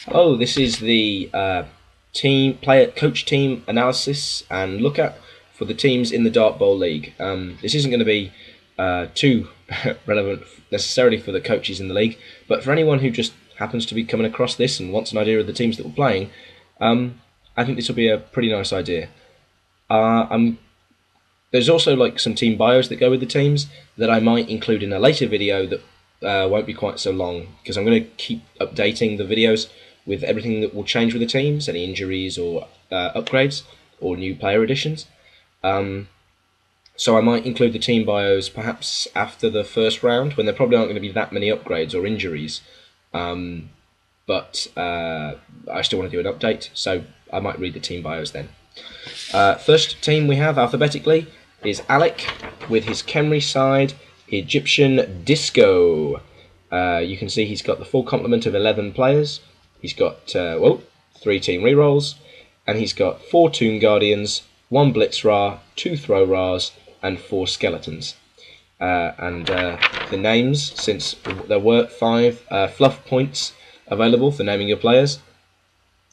Hello, this is the coach team analysis and look at for the teams in the Dark Bowl League. This isn't going to be too relevant necessarily for the coaches in the league, but for anyone who just happens to be coming across this and wants an idea of the teams that we're playing, I think this will be a pretty nice idea. There's also like some team bios that go with the teams that I might include in a later video that won't be quite so long, because I'm going to keep updating the videos with everything that will change with the teams, any injuries or upgrades or new player additions. So I might include the team bios perhaps after the first round, when there probably aren't going to be that many upgrades or injuries. But I still want to do an update, so I might read the team bios then. First team we have alphabetically is Alec with his Khemri side, Egyptian Disco. You can see he's got the full complement of 11 players. He's got 3 team rerolls, and he's got 4 Tomb Guardians, 1 Blitz Ra, 2 Throw Ras, and 4 Skeletons. The names, since there were 5 fluff points available for naming your players,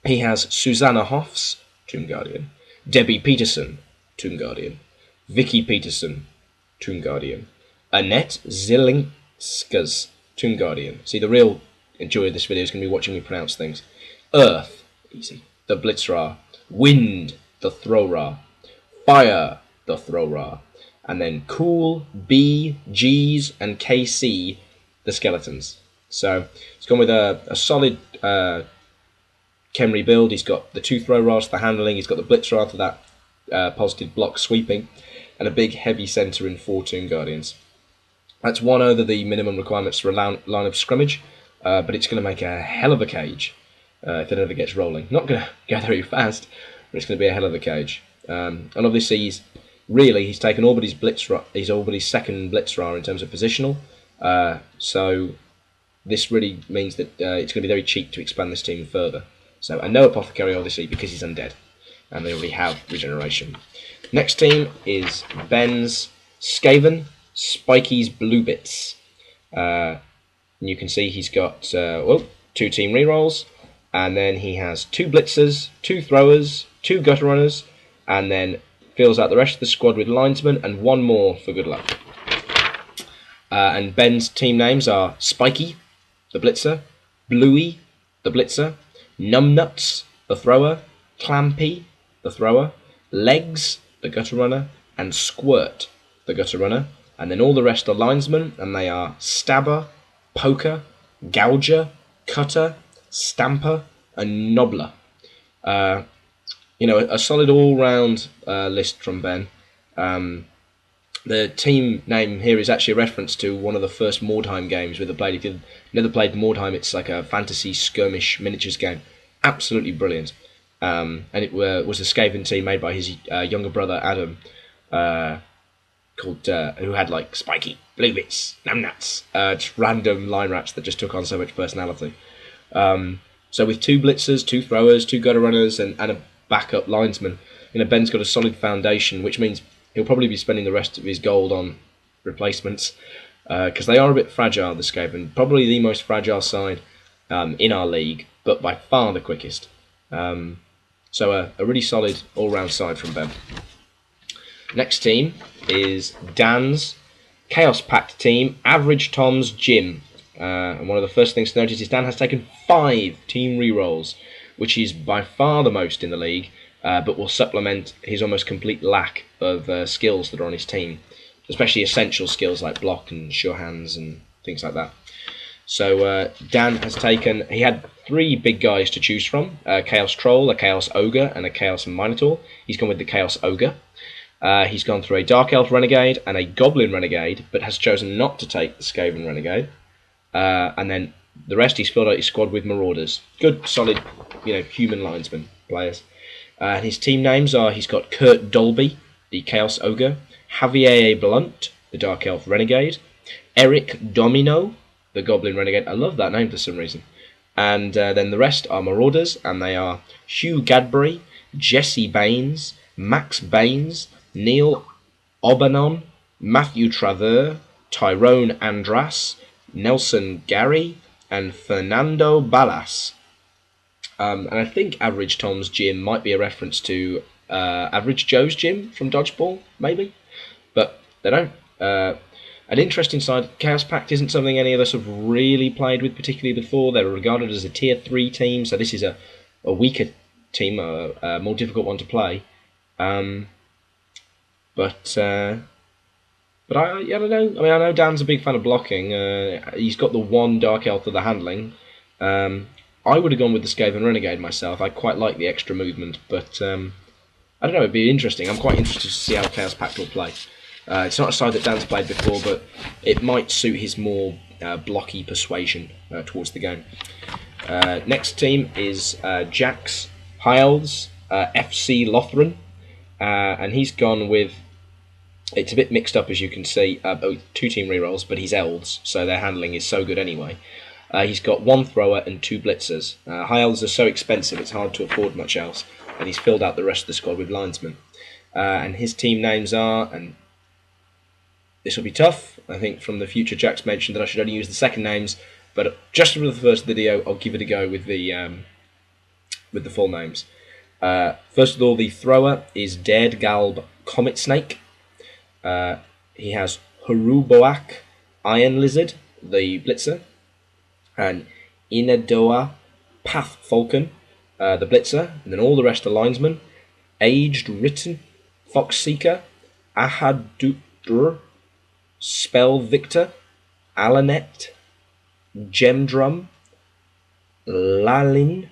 he has Susanna Hoffs, Tomb Guardian, Debbie Peterson, Tomb Guardian, Vicky Peterson, Tomb Guardian, Annette Zilinskas, Tomb Guardian. See, the real enjoy of this video is going to be watching me pronounce things. Earth, easy, the Blitz Ra. Wind, the Throw Ra. Fire, the Throw Ra. And then Cool, B, G's, and KC, the Skeletons. So it's gone with a solid Khemri build. He's got the 2 Throw Ras for the handling. He's got the Blitz Ra for that positive block sweeping, and a big heavy centre in 4 Tomb Guardians. That's 1 over the minimum requirements for a line of scrimmage, but it's going to make a hell of a cage if it ever gets rolling. Not going to go very fast, but it's going to be a hell of a cage. And obviously he's taken Albury's Blitz Ra, he's Albury's second Blitz Ra in terms of positional, so this really means that it's going to be very cheap to expand this team further. So, and no Apothecary obviously because he's undead, and they already have regeneration. Next team is Ben's Skaven, Spikey's Blue Bits. You can see he's got 2 team rerolls, and then he has 2 blitzers, 2 throwers, 2 gutter runners, and then fills out the rest of the squad with linesmen and 1 more for good luck. And Ben's team names are Spikey, the blitzer, Bluey, the blitzer, Numbnuts, the thrower, Clampy, the thrower, Legs, the gutter runner, and Squirt, the gutter runner. And then all the rest are linesmen, and they are Stabber, Poker, Gouger, Cutter, Stamper, and Nobbler. A solid all-round list from Ben. The team name here is actually a reference to one of the first Mordheim games with the played. If you've never played Mordheim, it's like a fantasy skirmish miniatures game. Absolutely brilliant. And it was a Skaven team made by his younger brother Adam, who had like Spikey, Blue Bits, Numbnuts, just random line rats that just took on so much personality. So with 2 blitzers, 2 throwers, 2 gutter runners, and a backup linesman, Ben's got a solid foundation, which means he'll probably be spending the rest of his gold on replacements, because they are a bit fragile, the Skaven. Probably the most fragile side in our league, but by far the quickest. So a really solid all-round side from Ben. Next team is Dan's Chaos Pact team, Average Tom's Gym. And one of the first things to notice is Dan has taken 5 team rerolls, which is by far the most in the league, but will supplement his almost complete lack of skills that are on his team, especially essential skills like block and sure hands and things like that. So Dan has taken, he had 3 big guys to choose from, a Chaos Troll, a Chaos Ogre, and a Chaos Minotaur. He's gone with the Chaos Ogre. He's gone through a Dark Elf Renegade and a Goblin Renegade, but has chosen not to take the Skaven Renegade. And then the rest, he's filled out his squad with Marauders. Good, solid, human linesman players. And his team names are, he's got Kurt Dolby, the Chaos Ogre, Javier Blunt, the Dark Elf Renegade, Eric Domino, the Goblin Renegade. I love that name for some reason. And then the rest are Marauders, and they are Hugh Gadbury, Jesse Baines, Max Baines, Neil Obanon, Matthew Travers, Tyrone Andras, Nelson Gary, and Fernando Ballas. And I think Average Tom's gym might be a reference to Average Joe's gym from Dodgeball, maybe. But they don't. An interesting side, Chaos Pact isn't something any of us have really played with particularly before. They're regarded as a tier 3 team, so this is a weaker team, a more difficult one to play. But I don't know. I mean, I know Dan's a big fan of blocking. He's got the one Dark Elf of the handling. I would have gone with the Skaven Renegade myself. I quite like the extra movement, but I don't know, it'd be interesting. I'm quite interested to see how Chaos Pact will play. It's not a side that Dan's played before, but it might suit his more blocky persuasion towards the game. Next team is Jack's High Elves, FC Lothern, and he's gone with, it's a bit mixed up as you can see, both 2 team rerolls, but he's Elves, so their handling is so good anyway. He's got 1 thrower and 2 blitzers. High Elves are so expensive it's hard to afford much else, and he's filled out the rest of the squad with linesmen. And his team names are, and this will be tough, I think from the future Jack's mentioned that I should only use the second names, but just for the first video I'll give it a go with the full names. First of all, the thrower is Daredgalb Comet Snake. He has Huruboak Iron Lizard, the blitzer, and Inadoa Path Falcon, the blitzer, and then all the rest are linesmen. Aged Written, Fox Seeker, Ahadur, Spell Victor, Alanet, Gemdrum, Lalin,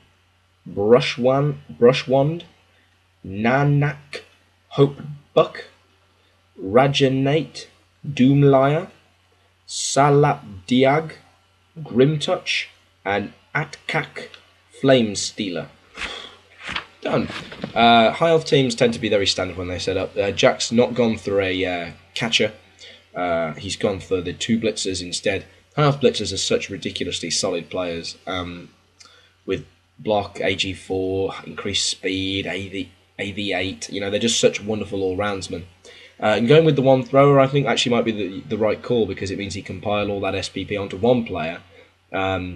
Brushwand, Nanak, Hopebuck, Rajanate, Doomliar, Salapdiag, Grimtouch, and Atkak, Flame Stealer. Done. High Elf teams tend to be very standard when they set up. Jack's not gone for a catcher. He's gone for the 2 blitzers instead. High Elf blitzers are such ridiculously solid players, with block, AG4, increased speed, AV8. You know, they're just such wonderful all-roundsmen. And going with the 1 thrower, I think actually might be the right call, because it means he can pile all that SPP onto 1 player,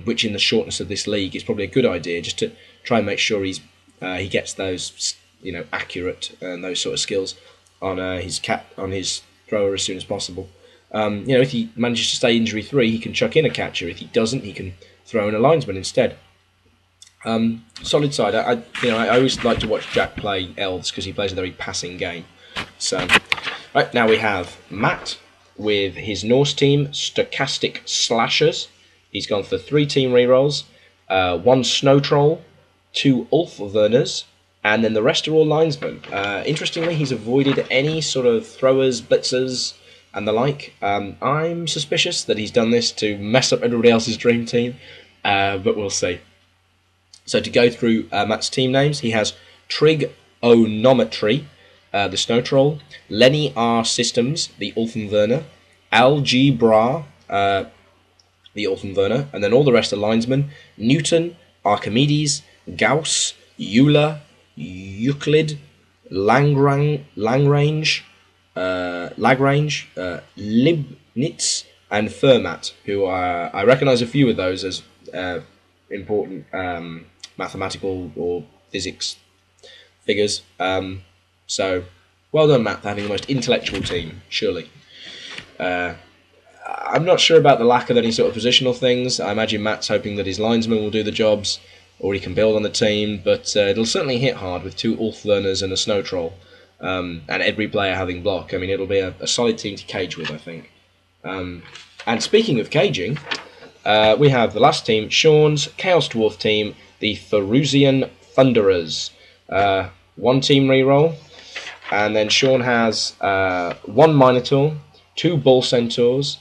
which in the shortness of this league is probably a good idea, just to try and make sure he gets those, you know, accurate and those sort of skills on his thrower as soon as possible. You know, if he manages to stay injury 3, he can chuck in a catcher. If he doesn't, he can throw in a linesman instead. Solid side. I always like to watch Jack play Elves because he plays a very passing game. So, right, now we have Matt with his Norse team, Stochastic Slashers. He's gone for 3 team rerolls, 1 Snow Troll, 2 Ulfverners, and then the rest are all linesmen. Interestingly, he's avoided any sort of throwers, blitzers, and the like. I'm suspicious that he's done this to mess up everybody else's dream team, but we'll see. So to go through Matt's team names, he has Trig Onometry, the Snow Troll, Lenny R Systems, the Ulfenwerner, Algebra, the Ulfenwerner, and then all the rest are linesmen: Newton, Archimedes, Gauss, Euler, Euclid, Lagrange, Leibniz, and Fermat, who I recognise a few of those as important mathematical or physics figures. So, well done, Matt, for having the most intellectual team, surely. I'm not sure about the lack of any sort of positional things. I imagine Matt's hoping that his linesmen will do the jobs, or he can build on the team, but it'll certainly hit hard with 2 Ulfverners and a Snow Troll, and every player having block. I mean, it'll be a solid team to cage with, I think. And speaking of caging, we have the last team, Shaun's Chaos Dwarf team, the Thaurissans Thunderers. 1 team reroll, and then Shaun has 1 Minotaur, 2 Bull Centaurs.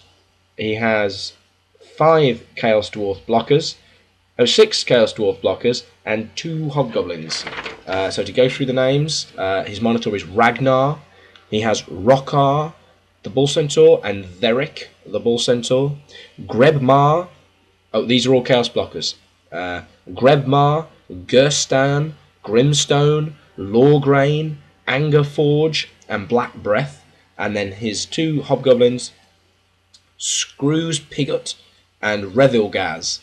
He has 5 Chaos Dwarf blockers, 6 Chaos Dwarf blockers, and 2 Hobgoblins. So to go through the names, his Minotaur is Ragnar. He has Rokkar, the Bull Centaur, and Theric, the Bull Centaur. Grebmar. Oh, these are all Chaos blockers. Grebmar, Gerstan, Grimstone, Lawgrain, Angerforge, and Black Breath. And then his 2 Hobgoblins, Screws Pigot and Revilgaz.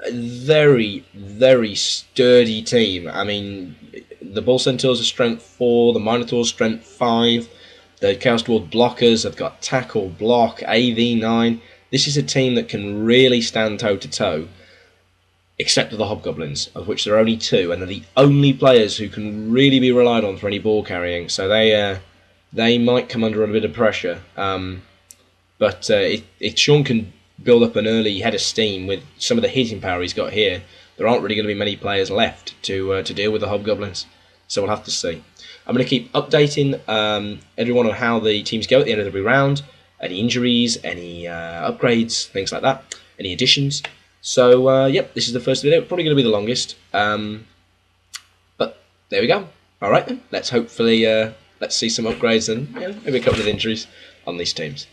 a very, very sturdy team. I mean, the Bull Centaurs are strength 4, the Minotaurs strength 5, the Chaos Dwarf blockers have got tackle, block, AV 9. This is a team that can really stand toe to toe, except for the Hobgoblins, of which there are only 2, and they're the only players who can really be relied on for any ball carrying. So they might come under a bit of pressure. But if Shaun can build up an early head of steam with some of the hitting power he's got here, there aren't really going to be many players left to deal with the Hobgoblins. So we'll have to see. I'm going to keep updating everyone on how the teams go at the end of every round, any injuries, any upgrades, things like that, any additions. So, yep, this is the first video. Probably going to be the longest. But there we go. All right, then. Let's hopefully let's see some upgrades and maybe a couple of injuries on these teams.